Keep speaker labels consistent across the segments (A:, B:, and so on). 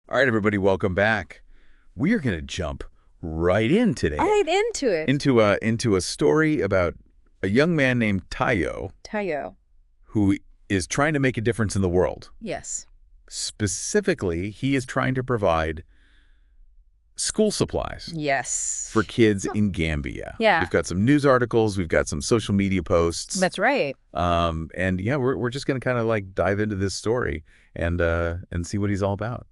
A: All right, everybody, welcome back. We are going to jump right in today
B: Right into it.
A: into a story about a young man named Tayo
B: Tayo.
A: who is trying to make a difference in the world.
B: Yes.
A: Specifically, he is trying to provide school supplies
B: Yes.
A: for kids in Gambia.
B: Yeah.
A: We've got some news articles, we've got some social media posts.
B: That's right.
A: And yeah, we're just going to kind of like dive into this story and see what he's all about,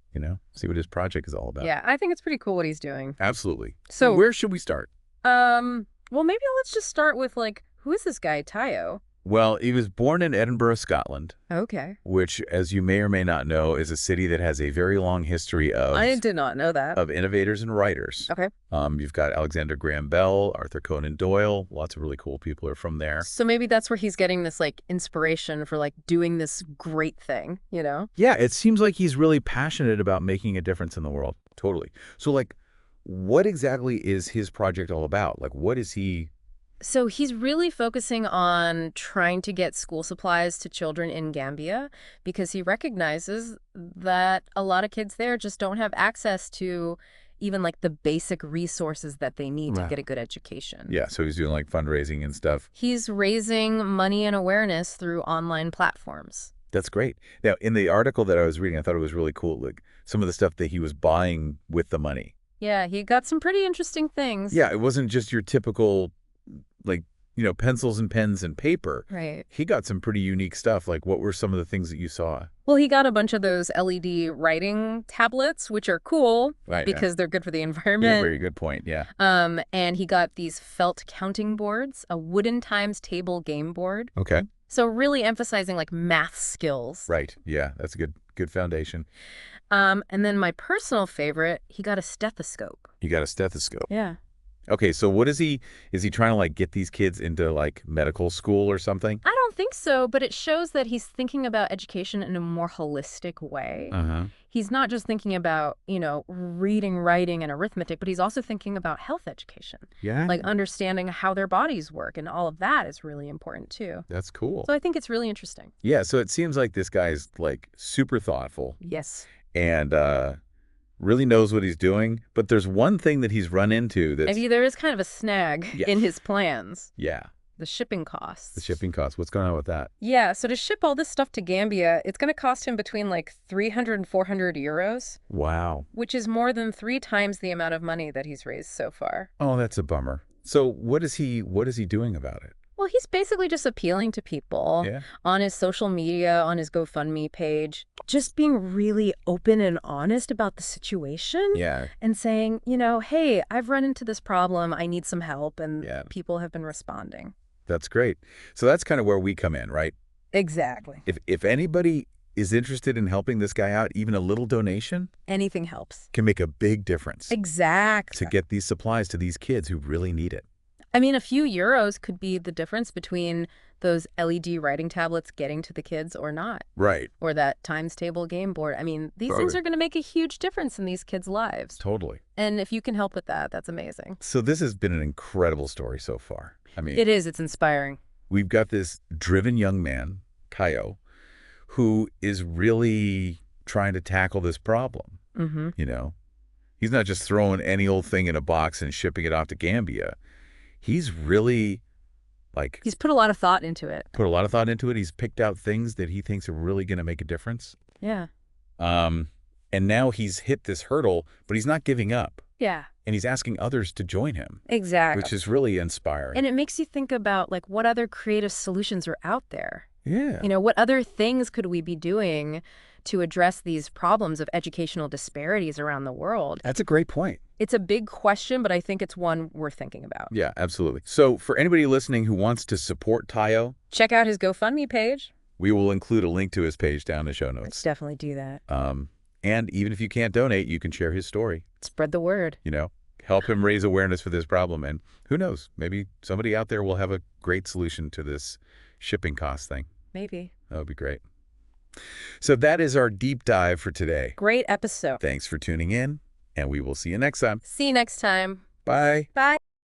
A: see what his project is all about.
B: Yeah, I think it's pretty cool what he's doing.
A: Absolutely.
B: So,
A: where should we start?
B: well, maybe let's just start with, who is this guy, Tayo?
A: Well, he was born in Edinburgh, Scotland.
B: Okay.
A: Which, as you may or may not know, is a city that has a very long history
B: I did not know that.
A: of innovators and writers.
B: Okay.
A: You've got Alexander Graham Bell, Arthur Conan Doyle. Lots of really cool people are from there.
B: So maybe that's where he's getting this, inspiration for, doing this great thing,
A: Yeah, it seems like he's really passionate about making a difference in the world. Totally. So, what exactly is his project all about? What is he...
B: So he's really focusing on trying to get school supplies to children in Gambia because he recognizes that a lot of kids there just don't have access to even the basic resources that they need to get a good education.
A: Yeah, so he's doing fundraising and stuff.
B: He's raising money and awareness through online platforms.
A: That's great. Now, in the article that I was reading, I thought it was really cool, some of the stuff that he was buying with the money.
B: Yeah, he got some pretty interesting things.
A: Yeah, it wasn't just your typical pencils and pens and paper.
B: Right.
A: He got some pretty unique stuff. What were some of the things that you saw?
B: Well, he got a bunch of those LED writing tablets, which are cool because they're good for the environment.
A: Yeah, very good point, yeah.
B: And he got these felt counting boards, a wooden times table game board.
A: Okay.
B: So really emphasizing math skills.
A: Right, yeah, that's a good foundation.
B: And then my personal favorite, he got a stethoscope.
A: You got a stethoscope.
B: Yeah.
A: Okay, so what is he trying to get these kids into medical school or something?
B: I don't think so, but it shows that he's thinking about education in a more holistic way. He's not just thinking about, reading, writing, and arithmetic, but he's also thinking about health education.
A: Yeah.
B: Understanding how their bodies work, and all of that is really important too.
A: That's cool.
B: So I think it's really interesting.
A: Yeah, so it seems like this guy's super thoughtful.
B: Yes.
A: And really knows what he's doing, but there's one thing that he's run into that's...
B: Maybe there is kind of a snag in his plans.
A: Yeah.
B: The shipping costs.
A: The shipping costs. What's going on with that?
B: Yeah, so to ship all this stuff to Gambia, it's going to cost him between 300 and 400 euros.
A: Wow.
B: Which is more than 3 times the amount of money that he's raised so far.
A: Oh, that's a bummer. So what is he doing about it?
B: Well, he's basically just appealing to people on his social media, on his GoFundMe page, just being really open and honest about the situation.
A: Yeah.
B: And saying, hey, I've run into this problem. I need some help. And people have been responding.
A: That's great. So that's kind of where we come in, right?
B: Exactly.
A: If anybody is interested in helping this guy out, even a little donation,
B: anything helps,
A: can make a big difference.
B: Exactly.
A: To get these supplies to these kids who really need it.
B: I mean, a few euros could be the difference between those LED writing tablets getting to the kids or not.
A: Right.
B: Or that times table game board. I mean, these things are going to make a huge difference in these kids' lives.
A: Totally.
B: And if you can help with that, that's amazing.
A: So this has been an incredible story so far. I mean,
B: it is. It's inspiring.
A: We've got this driven young man, Tayo, who is really trying to tackle this problem. He's not just throwing any old thing in a box and shipping it off to Gambia. He's really
B: he's put a lot of thought into it.
A: He's picked out things that he thinks are really going to make a difference.
B: Yeah.
A: And now he's hit this hurdle, but he's not giving up.
B: Yeah.
A: And he's asking others to join him.
B: Exactly.
A: Which is really inspiring.
B: And it makes you think about what other creative solutions are out there.
A: Yeah.
B: What other things could we be doing to address these problems of educational disparities around the world?
A: That's a great point.
B: It's a big question, but I think it's one worth thinking about.
A: Yeah, absolutely. So for anybody listening who wants to support Tayo,
B: check out his GoFundMe page.
A: We will include a link to his page down in the show notes.
B: Let's definitely do that.
A: And even if you can't donate, you can share his story.
B: Spread the word.
A: Help him raise awareness for this problem. And who knows, maybe somebody out there will have a great solution to this shipping cost thing.
B: Maybe.
A: That would be great. So that is our deep dive for today.
B: Great episode.
A: Thanks for tuning in, and we will see you next time.
B: See you next time.
A: Bye.
B: Bye.